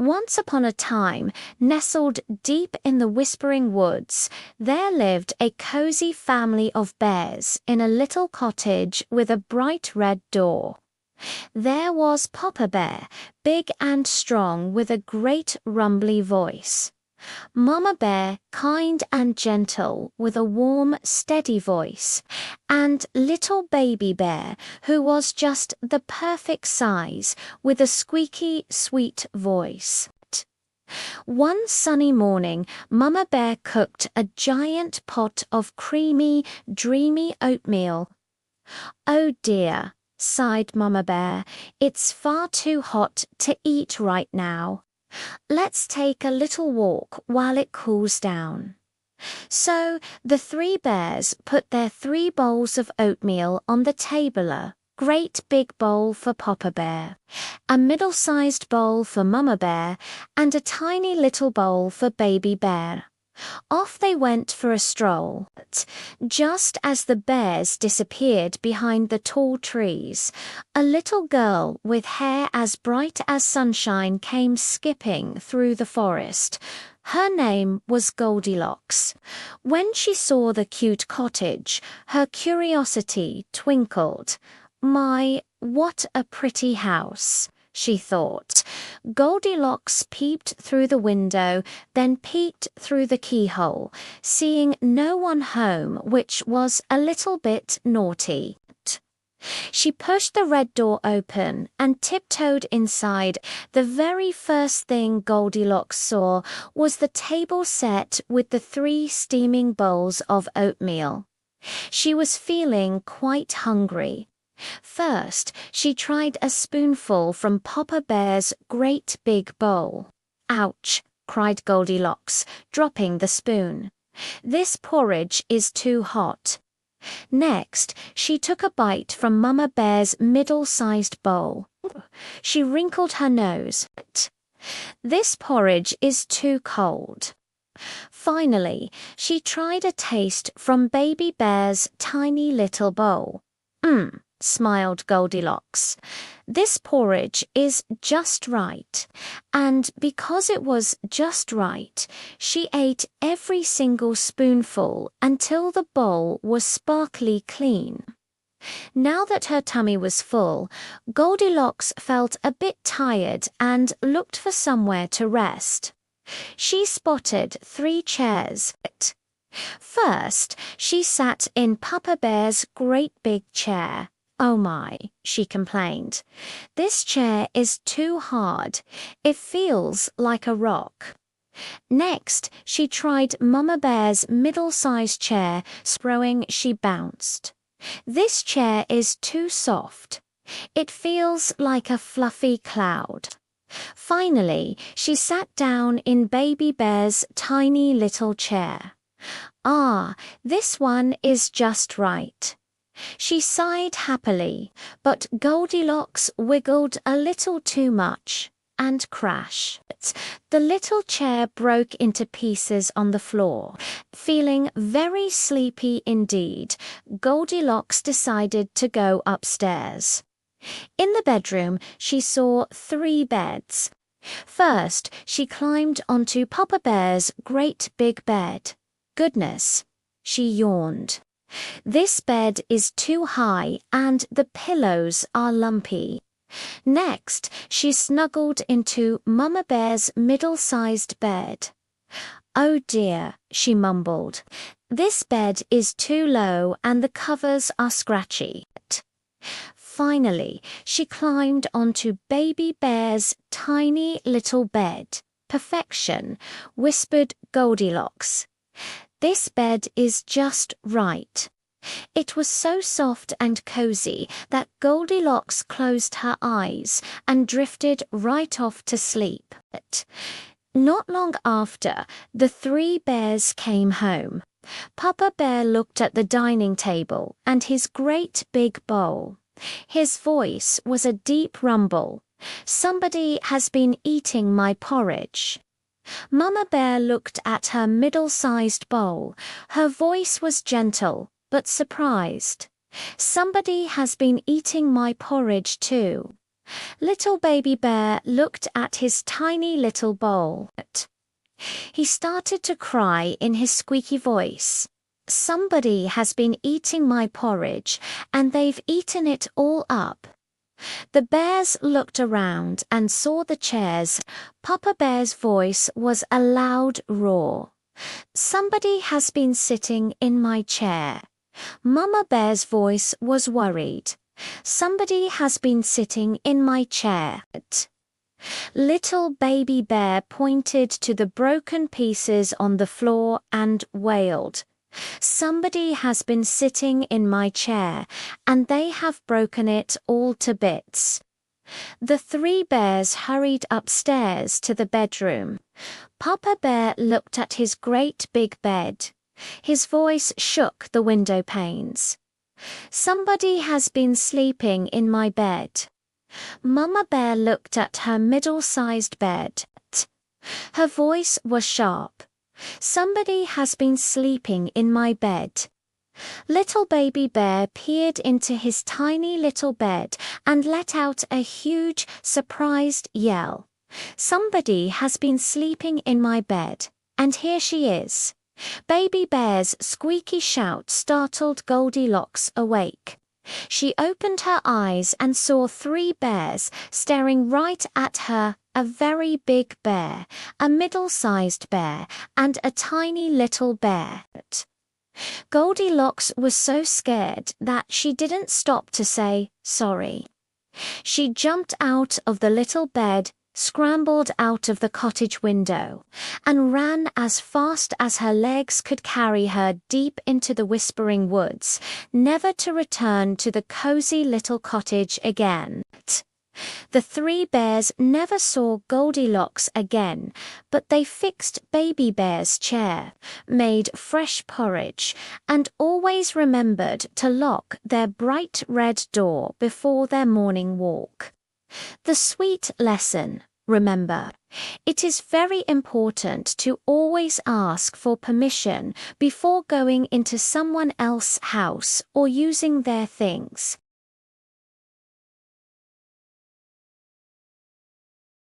Once upon a time, nestled deep in the whispering woods, there lived a cozy family of bears in a little cottage with a bright red door. There was Papa Bear, big and strong with a great rumbly voice. Mama Bear, kind and gentle with a warm, steady voice, and little Baby Bear, who was just the perfect size with a squeaky, sweet voice. One sunny morning, Mama Bear cooked a giant pot of creamy, dreamy oatmeal. "Oh dear," sighed Mama Bear, "it's far too hot to eat right now. Let's take a little walk while it cools down." So the three bears put their 3 bowls of oatmeal on the table, a great big bowl for Papa Bear, a middle-sized bowl for Mama Bear, and a tiny little bowl for Baby Bear. Off they went for a stroll. Just as the bears disappeared behind the tall trees, a little girl with hair as bright as sunshine came skipping through the forest. Her name was Goldilocks. When she saw the cute cottage, her curiosity twinkled. "My, what a pretty house," she thought. Goldilocks peeped through the window, then peeked through the keyhole, seeing no one home, which was a little bit naughty. She pushed the red door open and tiptoed inside. The very first thing Goldilocks saw was the table set with the 3 steaming bowls of oatmeal. She was feeling quite hungry. First, she tried a spoonful from Papa Bear's great big bowl. "Ouch!" cried Goldilocks, dropping the spoon. "This porridge is too hot." Next, she took a bite from Mama Bear's middle-sized bowl. She wrinkled her nose. "This porridge is too cold." Finally, she tried a taste from Baby Bear's tiny little bowl. Smiled Goldilocks. "This porridge is just right." And because it was just right, she ate every single spoonful until the bowl was sparkly clean. Now that her tummy was full, Goldilocks felt a bit tired and looked for somewhere to rest. She spotted 3 chairs. First, she sat in Papa Bear's great big chair. "Oh my," she complained. "This chair is too hard. It feels like a rock." Next, she tried Mama Bear's middle-sized chair, throwing she bounced. "This chair is too soft. It feels like a fluffy cloud." Finally, she sat down in Baby Bear's tiny little chair. "Ah, this one is just right." She sighed happily, but Goldilocks wiggled a little too much, and crash. The little chair broke into pieces on the floor. Feeling very sleepy indeed, Goldilocks decided to go upstairs. In the bedroom, she saw 3 beds. First, she climbed onto Papa Bear's great big bed. "Goodness," she yawned. "This bed is too high and the pillows are lumpy." Next, she snuggled into Mama Bear's middle-sized bed. "Oh dear," she mumbled. "This bed is too low and the covers are scratchy." Finally, she climbed onto Baby Bear's tiny little bed. "Perfection," whispered Goldilocks. "This bed is just right." It was so soft and cozy that Goldilocks closed her eyes and drifted right off to sleep. Not long after, the 3 bears came home. Papa Bear looked at the dining table and his great big bowl. His voice was a deep rumble. "Somebody has been eating my porridge." Mama Bear looked at her middle-sized bowl. Her voice was gentle, but surprised. "Somebody has been eating my porridge too." Little baby bear looked at his tiny little bowl. He started to cry in his squeaky voice. Somebody has been eating my porridge, and they've eaten it all up. The bears looked around and saw the chairs. Papa Bear's voice was a loud roar. Somebody has been sitting in my chair. Mama Bear's voice was worried. Somebody has been sitting in my chair. Little baby bear pointed to the broken pieces on the floor and wailed. Somebody has been sitting in my chair, and they have broken it all to bits. The three bears hurried upstairs to the bedroom. Papa Bear looked at his great big bed. His voice shook the window panes. Somebody has been sleeping in my bed. Mama Bear looked at her middle-sized bed. Her voice was sharp. Somebody has been sleeping in my bed. Little baby bear peered into his tiny little bed and let out a huge, surprised yell. Somebody has been sleeping in my bed, and here she is. Baby bear's squeaky shout startled Goldilocks awake. She opened her eyes and saw three bears staring right at her, a very big bear, a middle-sized bear, and a tiny little bear. Goldilocks was so scared that she didn't stop to say sorry. She jumped out of the little bed, scrambled out of the cottage window, and ran as fast as her legs could carry her deep into the whispering woods, never to return to the cozy little cottage again. The three bears never saw Goldilocks again, but they fixed Baby Bear's chair, made fresh porridge, and always remembered to lock their bright red door before their morning walk. The sweet lesson, remember, it is very important to always ask for permission before going into someone else's house or using their things.